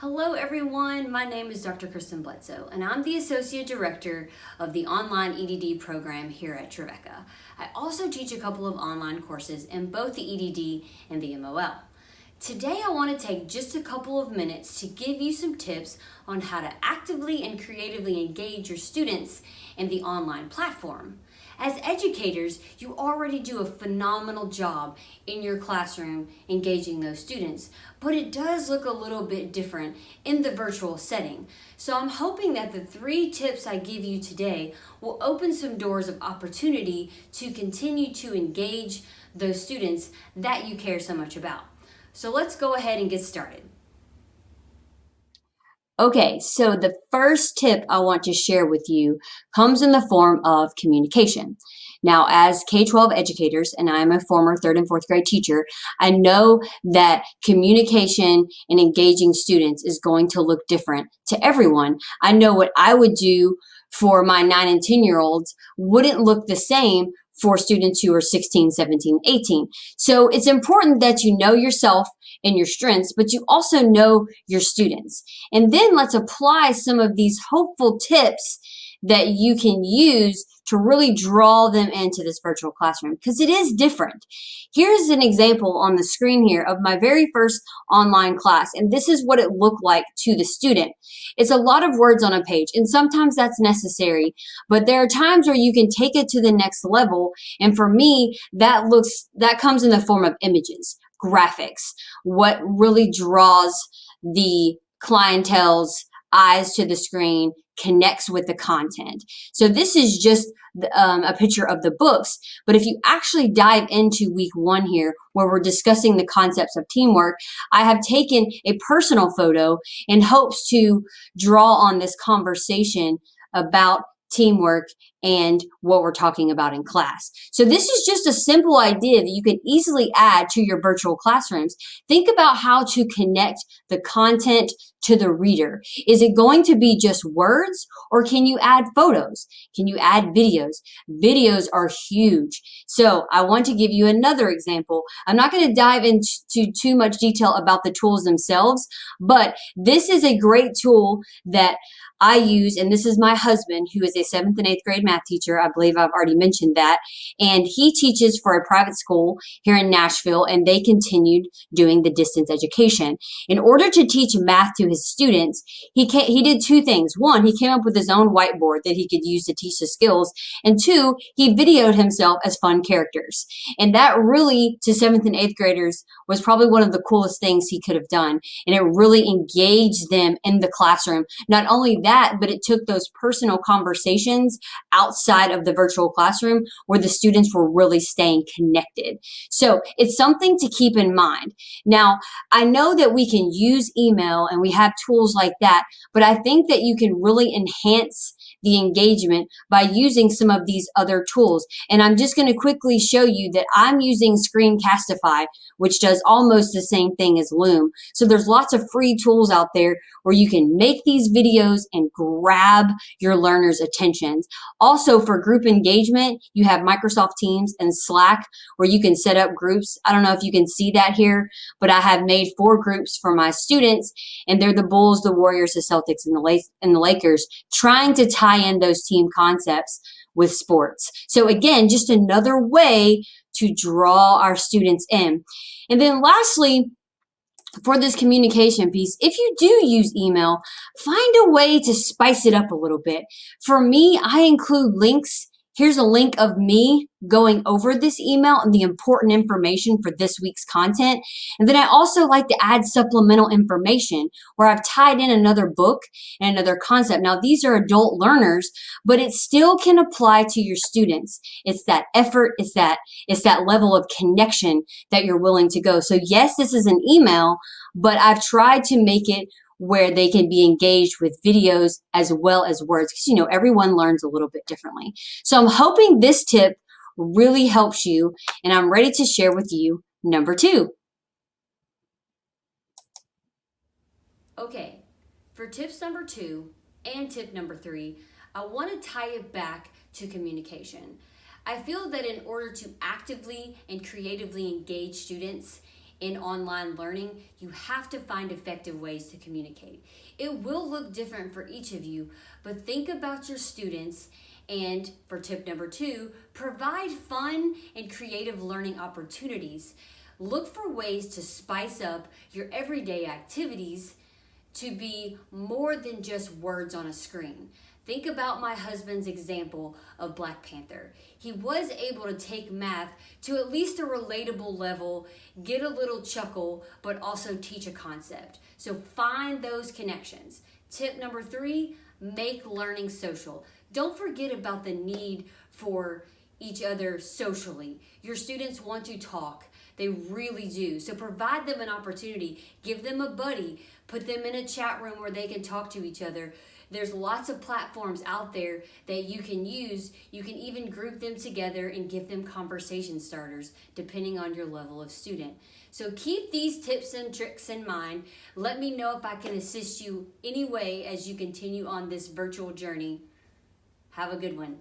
Hello everyone, my name is Dr. Kristen Bledsoe and I'm the Associate Director of the Online EDD program here at Trevecca. I also teach a couple of online courses in both the EDD and the MOL. Today I want to take just a couple of minutes to give you some tips on how to actively and creatively engage your students in the online platform. As educators, you already do a phenomenal job in your classroom engaging those students, but it does look a little bit different in the virtual setting. So I'm hoping that the 3 tips I give you today will open some doors of opportunity to continue to engage those students that you care so much about. So let's go ahead and get started. Okay, so the first tip I want to share with you comes in the form of communication. Now, as K-12 educators, and I am a former 3rd and 4th grade teacher, I know that communication and engaging students is going to look different to everyone. I know what I would do for my 9 and 10-year-olds wouldn't look the same for students who are 16, 17, 18. So it's important that you know yourself and your strengths, but you also know your students. And then let's apply some of these hopeful tips that you can use to really draw them into this virtual classroom, because it is different. Here's an example on the screen here of my very first online class, and this is what it looked like to the student. It's a lot of words on a page, and sometimes that's necessary, but there are times where you can take it to the next level, and for me, that comes in the form of images, graphics, what really draws the clientele's eyes to the screen, connects with the content. So this is just a picture of the books, but if you actually dive into week 1 here, where we're discussing the concepts of teamwork, I have taken a personal photo in hopes to draw on this conversation about teamwork and what we're talking about in class. So this is just a simple idea that you can easily add to your virtual classrooms. Think about how to connect the content to the reader. Is it going to be just words, or can you add photos? Can you add videos? Videos are huge. So I want to give you another example. I'm not going to dive into too much detail about the tools themselves, but this is a great tool that I use, and this is my husband, who is a 7th and 8th grade math teacher. I believe I've already mentioned that. And he teaches for a private school here in Nashville, and they continued doing the distance education. In order to teach math to his students, he did 2 things. 1, he came up with his own whiteboard that he could use to teach the skills. And 2, he videoed himself as fun characters. And that really, to 7th and 8th graders, was probably one of the coolest things he could have done. And it really engaged them in the classroom. Not only that, but it took those personal conversations outside of the virtual classroom where the students were really staying connected. So it's something to keep in mind. Now, I know that we can use email and we have tools like that, but I think that you can really enhance the engagement by using some of these other tools. And I'm just going to quickly show you that I'm using Screencastify, which does almost the same thing as Loom. So there's lots of free tools out there where you can make these videos and grab your learners' attentions. Also, for group engagement, you have Microsoft Teams and Slack where you can set up groups. I don't know if you can see that here, but I have made 4 groups for my students, and they're the Bulls, the Warriors, the Celtics, and the Lakers, trying to tie in those team concepts with sports. So again, just another way to draw our students in. And then lastly, for this communication piece, if you do use email, find a way to spice it up a little bit. For me, I include links. Here's a link of me going over this email and the important information for this week's content. And then I also like to add supplemental information where I've tied in another book and another concept. Now, these are adult learners, but it still can apply to your students. It's that effort, it's that level of connection that you're willing to go. So yes, this is an email, but I've tried to make it where they can be engaged with videos as well as words, because everyone learns a little bit differently. So I'm hoping this tip really helps you, and I'm ready to share with you number 2. Okay, for tips number 2 and tip number 3, I want to tie it back to communication. I feel that in order to actively and creatively engage students in online learning, you have to find effective ways to communicate. It will look different for each of you, but think about your students. And for tip number 2, provide fun and creative learning opportunities. Look for ways to spice up your everyday activities to be more than just words on a screen. Think about my husband's example of Black Panther. He was able to take math to at least a relatable level, get a little chuckle, but also teach a concept. So find those connections. Tip number 3, make learning social. Don't forget about the need for each other socially. Your students want to talk. They really do. So provide them an opportunity. Give them a buddy. Put them in a chat room where they can talk to each other. There's lots of platforms out there that you can use. You can even group them together and give them conversation starters depending on your level of student. So keep these tips and tricks in mind. Let me know if I can assist you any way as you continue on this virtual journey. Have a good one.